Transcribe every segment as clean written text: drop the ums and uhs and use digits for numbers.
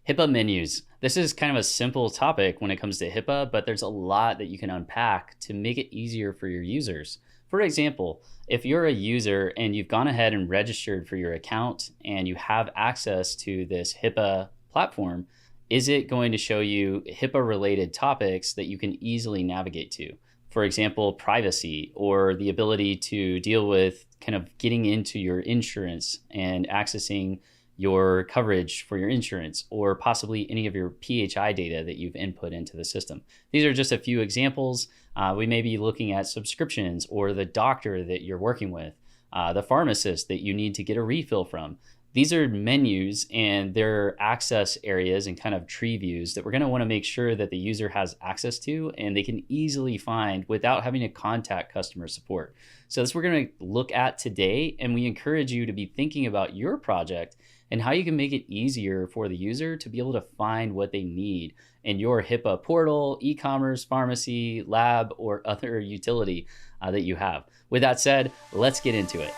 HIPAA menus. This is kind of a simple topic when it comes to HIPAA, but there's a lot that you can unpack to make it easier for your users. For example, if you're a user and you've gone ahead and registered for your account and you have access to this HIPAA platform, is it going to show you HIPAA related topics that you can easily navigate to? For example, privacy or the ability to deal with kind of getting into your insurance and accessing your coverage for your insurance, or possibly any of your PHI data that you've input into the system. These are just a few examples. We may be looking at subscriptions or the doctor that you're working with, the pharmacist that you need to get a refill from. These are menus and they're access areas and kind of tree views that we're going to want to make sure that the user has access to and they can easily find without having to contact customer support. So that's what we're going to look at today, and we encourage you to be thinking about your project and how you can make it easier for the user to be able to find what they need in your HIPAA portal, e-commerce, pharmacy, lab, or other utility that you have. With that said, let's get into it.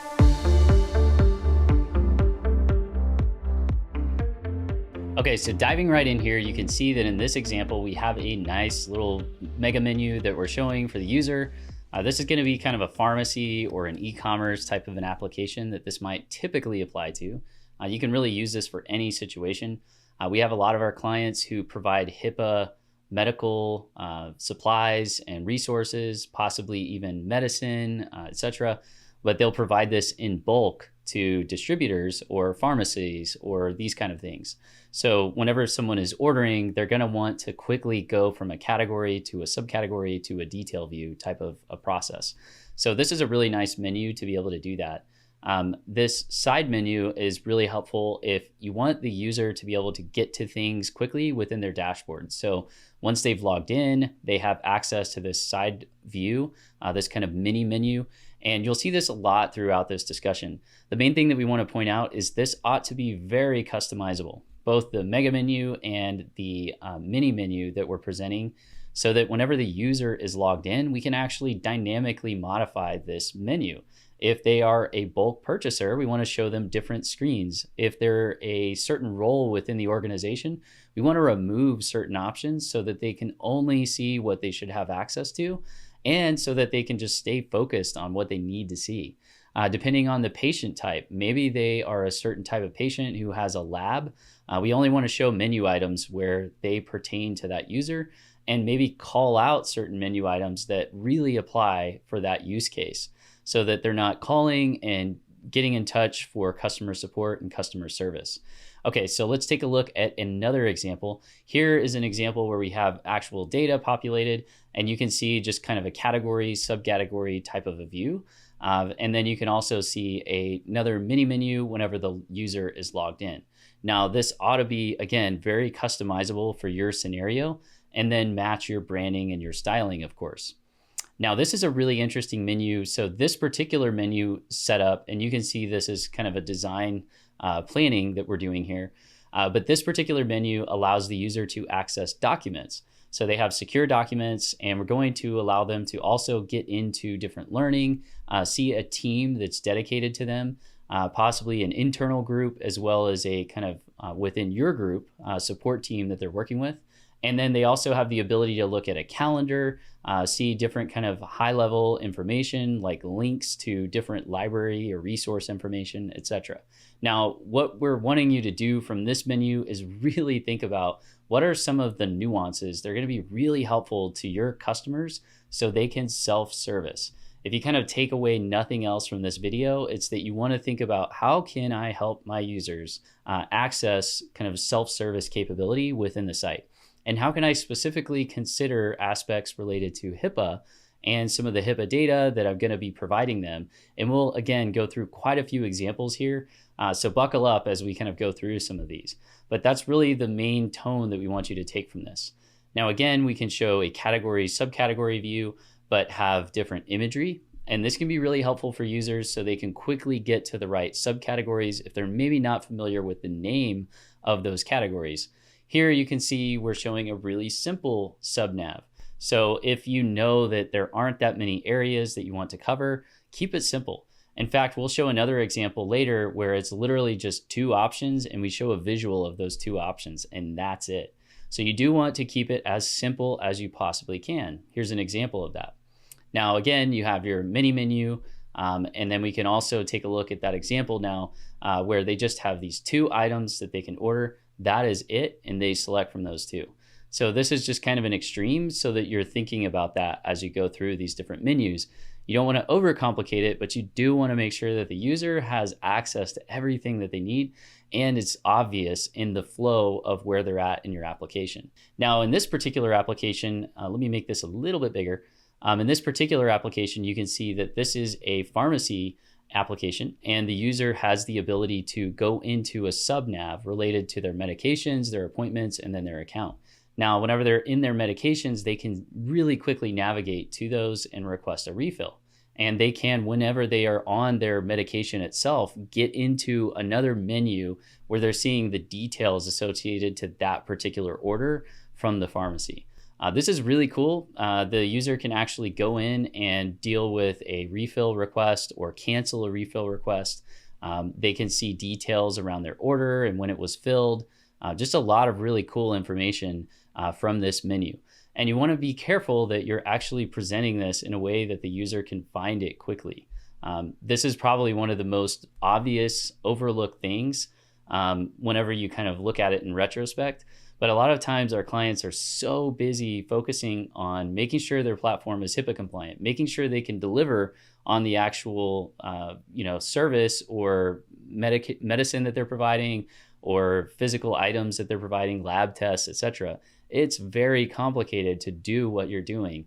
Okay, so diving right in here, you can see that in this example, we have a nice little mega menu that we're showing for the user. This is going to be kind of a pharmacy or an e-commerce type of an application that this might typically apply to. You can really use this for any situation. We have a lot of our clients who provide HIPAA medical supplies and resources, possibly even medicine, etc. But they'll provide this in bulk to distributors or pharmacies or these kind of things. So whenever someone is ordering, they're going to want to quickly go from a category to a subcategory to a detail view type of a process. So this is a really nice menu to be able to do that. This side menu is really helpful if you want the user to be able to get to things quickly within their dashboard. So once they've logged in, they have access to this side view, this kind of mini menu. And you'll see this a lot throughout this discussion. The main thing that we want to point out is this ought to be very customizable, both the mega menu and the mini menu that we're presenting, so that whenever the user is logged in, we can actually dynamically modify this menu. If they are a bulk purchaser, we want to show them different screens. If they're a certain role within the organization, we want to remove certain options so that they can only see what they should have access to, and so that they can just stay focused on what they need to see. Depending on the patient type, maybe they are a certain type of patient who has a lab. We only want to show menu items where they pertain to that user, and maybe call out certain menu items that really apply for that use case, so that they're not calling and getting in touch for customer support and customer service. Okay, so let's take a look at another example. Here is an example where we have actual data populated, and you can see just kind of a category, subcategory type of a view. And then you can also see another mini menu whenever the user is logged in. Now, this ought to be, again, very customizable for your scenario, and then match your branding and your styling, of course. Now, this is a really interesting menu. So this particular menu setup, and you can see this is kind of a design planning that we're doing here. But this particular menu allows the user to access documents. So they have secure documents, and we're going to allow them to also get into different learning, see a team that's dedicated to them, possibly an internal group, as well as a kind of within your group support team that they're working with. And then they also have the ability to look at a calendar, see different kind of high-level information like links to different library or resource information, etc. Now, what we're wanting you to do from this menu is really think about what are some of the nuances that are going to be really helpful to your customers so they can self-service. If you kind of take away nothing else from this video, it's that you want to think about how can I help my users access kind of self-service capability within the site? And how can I specifically consider aspects related to HIPAA and some of the HIPAA data that I'm going to be providing them? And we'll, again, go through quite a few examples here. So buckle up as we kind of go through some of these. But that's really the main tone that we want you to take from this. Now, again, we can show a category, subcategory view, but have different imagery. And this can be really helpful for users so they can quickly get to the right subcategories if they're maybe not familiar with the name of those categories. Here you can see we're showing a really simple subnav. So if you know that there aren't that many areas that you want to cover, keep it simple. In fact, we'll show another example later where it's literally just two options and we show a visual of those two options and that's it. So you do want to keep it as simple as you possibly can. Here's an example of that. Now, again, you have your mini menu, and then we can also take a look at that example now where they just have these two items that they can order. That is it, and they select from those two. So this is just kind of an extreme so that you're thinking about that as you go through these different menus. You don't want to overcomplicate it, but you do want to make sure that the user has access to everything that they need and it's obvious in the flow of where they're at in your application. Now, in this particular application, let me make this a little bit bigger. In this particular application, you can see that this is a pharmacy application and the user has the ability to go into a subnav related to their medications, their appointments, and then their account. Now, whenever they're in their medications, they can really quickly navigate to those and request a refill. And they can, whenever they are on their medication itself, get into another menu where they're seeing the details associated to that particular order from the pharmacy. This is really cool. The user can actually go in and deal with a refill request or cancel a refill request. They can see details around their order and when it was filled. Just a lot of really cool information from this menu. And you want to be careful that you're actually presenting this in a way that the user can find it quickly. This is probably one of the most obvious overlooked things whenever you kind of look at it in retrospect. But a lot of times our clients are so busy focusing on making sure their platform is HIPAA compliant, making sure they can deliver on the actual service or medicine that they're providing or physical items that they're providing, lab tests, etc. It's very complicated to do what you're doing.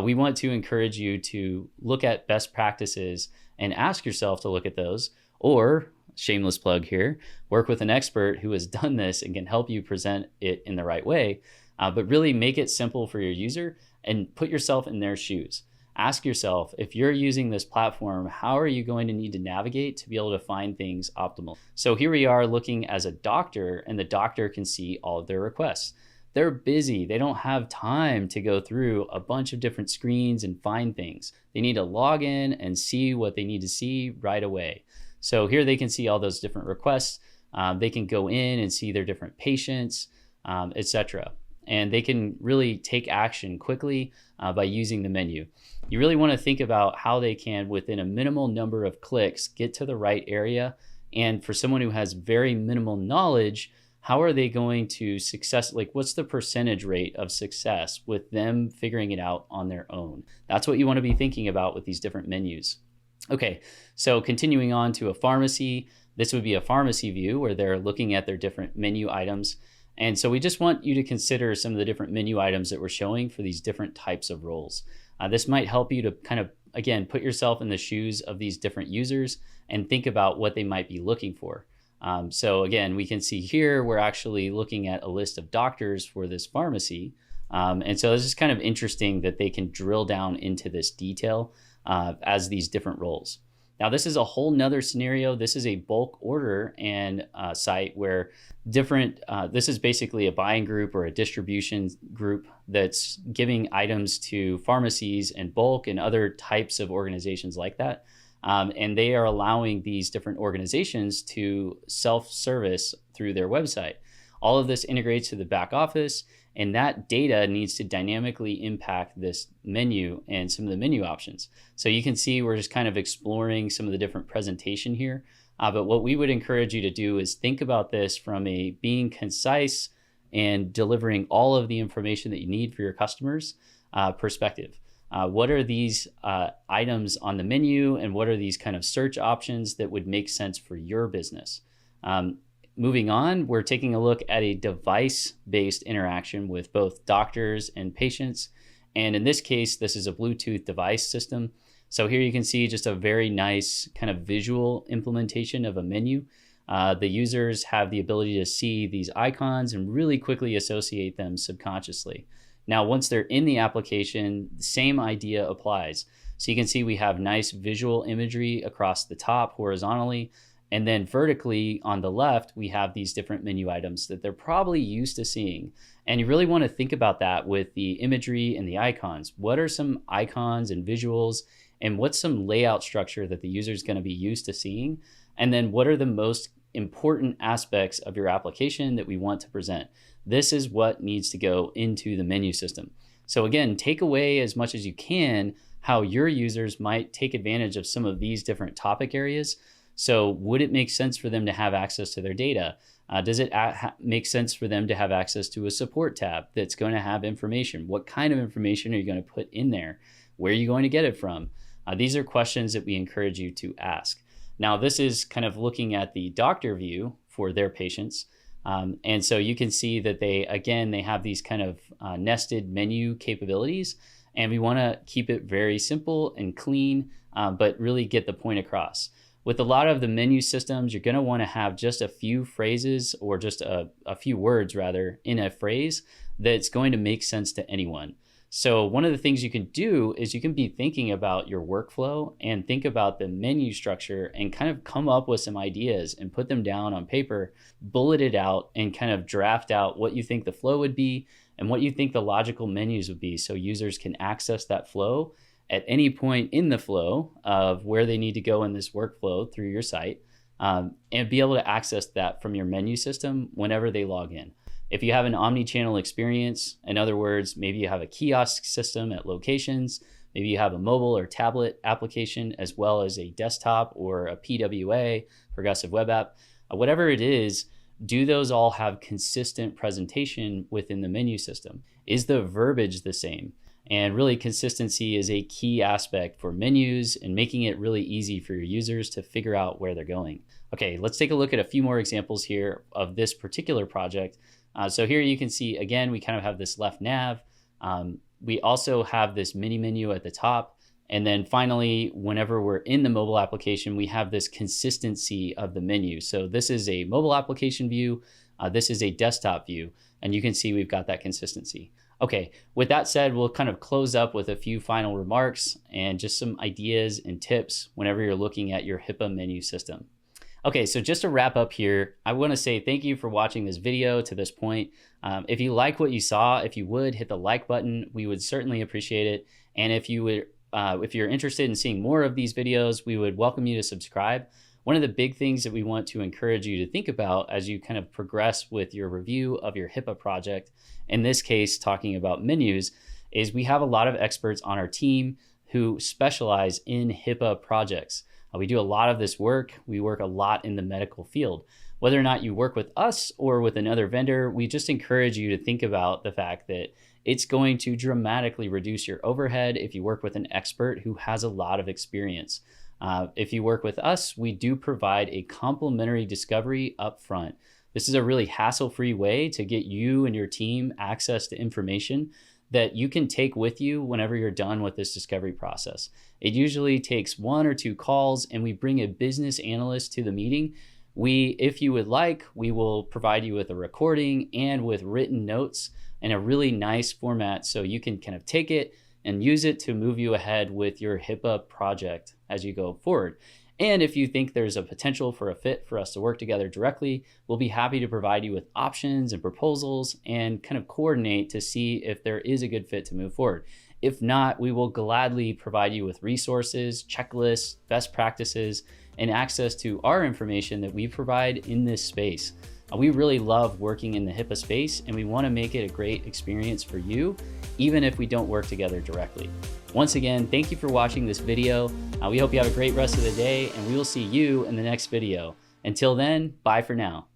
We want to encourage you to look at best practices and ask yourself to look at those, or shameless plug here, work with an expert who has done this and can help you present it in the right way, but really make it simple for your user and put yourself in their shoes. Ask yourself, if you're using this platform, how are you going to need to navigate to be able to find things optimal? So here we are looking as a doctor, and the doctor can see all of their requests. They're busy. They don't have time to go through a bunch of different screens and find things. They need to log in and see what they need to see right away. So here they can see all those different requests. They can go in and see their different patients, etc. And they can really take action quickly by using the menu. You really want to think about how they can, within a minimal number of clicks, get to the right area. And for someone who has very minimal knowledge, how are they going to what's the percentage rate of success with them figuring it out on their own? That's what you want to be thinking about with these different menus. Okay, so continuing on to a pharmacy, this would be a pharmacy view where they're looking at their different menu items. And so we just want you to consider some of the different menu items that we're showing for these different types of roles. This might help you to kind of, again, put yourself in the shoes of these different users and think about what they might be looking for. So again, we can see here, we're actually looking at a list of doctors for this pharmacy. And so this is kind of interesting that they can drill down into this detail as these different roles. Now, this is a whole nother scenario. This is a bulk order and site where this is basically a buying group or a distribution group that's giving items to pharmacies and bulk and other types of organizations like that. And they are allowing these different organizations to self-service through their website. All of this integrates to the back office, and that data needs to dynamically impact this menu and some of the menu options. So you can see we're just kind of exploring some of the different presentation here. But what we would encourage you to do is think about this from a being concise and delivering all of the information that you need for your customers perspective. What are these items on the menu, and what are these kind of search options that would make sense for your business? Moving on, we're taking a look at a device-based interaction with both doctors and patients. And in this case, this is a Bluetooth device system. So here you can see just a very nice kind of visual implementation of a menu. The users have the ability to see these icons and really quickly associate them subconsciously. Now, once they're in the application, the same idea applies. So you can see we have nice visual imagery across the top horizontally. And then vertically on the left, we have these different menu items that they're probably used to seeing. And you really want to think about that with the imagery and the icons. What are some icons and visuals and what's some layout structure that the user is going to be used to seeing, and then what are the most important aspects of your application that we want to present. This is what needs to go into the menu system. So again, take away as much as you can how your users might take advantage of some of these different topic areas. So would it make sense for them to have access to their data? Does it make sense for them to have access to a support tab that's going to have information? What kind of information are you going to put in there? Where are you going to get it from? These are questions that we encourage you to ask. Now, this is kind of looking at the doctor view for their patients. And so you can see that they have these kind of nested menu capabilities, and we want to keep it very simple and clean, but really get the point across. With a lot of the menu systems, you're going to want to have just a few phrases, or just a few words rather in a phrase that's going to make sense to anyone. So one of the things you can do is you can be thinking about your workflow and think about the menu structure and kind of come up with some ideas and put them down on paper, bullet it out, and kind of draft out what you think the flow would be and what you think the logical menus would be, so users can access that flow at any point in the flow of where they need to go in this workflow through your site, and be able to access that from your menu system whenever they log in. If you have an omni-channel experience, in other words, maybe you have a kiosk system at locations, maybe you have a mobile or tablet application, as well as a desktop or a PWA, progressive web app, whatever it is, do those all have consistent presentation within the menu system? Is the verbiage the same? And really, consistency is a key aspect for menus and making it really easy for your users to figure out where they're going. Okay, let's take a look at a few more examples here of this particular project. So here you can see, again, we kind of have this left nav. We also have this mini menu at the top. And then finally, whenever we're in the mobile application, we have this consistency of the menu. So this is a mobile application view. This is a desktop view. And you can see we've got that consistency. Okay, with that said, we'll kind of close up with a few final remarks and just some ideas and tips whenever you're looking at your HIPAA menu system. Okay, so just to wrap up here, I want to say thank you for watching this video to this point. If you like what you saw, if you would hit the like button, we would certainly appreciate it. And if you're interested in seeing more of these videos, we would welcome you to subscribe. One of the big things that we want to encourage you to think about as you kind of progress with your review of your HIPAA project, in this case, talking about menus, is we have a lot of experts on our team who specialize in HIPAA projects. We do a lot of this work. We work a lot in the medical field. Whether or not you work with us or with another vendor, we just encourage you to think about the fact that it's going to dramatically reduce your overhead if you work with an expert who has a lot of experience. If you work with us, we do provide a complimentary discovery up front. This is a really hassle-free way to get you and your team access to information that you can take with you whenever you're done with this discovery process. It usually takes 1 or 2 calls, and we bring a business analyst to the meeting. If you would like, we will provide you with a recording and with written notes in a really nice format, so you can kind of take it and use it to move you ahead with your HIPAA project as you go forward. And if you think there's a potential for a fit for us to work together directly, we'll be happy to provide you with options and proposals and kind of coordinate to see if there is a good fit to move forward. If not, we will gladly provide you with resources, checklists, best practices, and access to our information that we provide in this space. We really love working in the HIPAA space, and we want to make it a great experience for you, even if we don't work together directly. Once again, thank you for watching this video. We hope you have a great rest of the day, and we will see you in the next video. Until then, bye for now.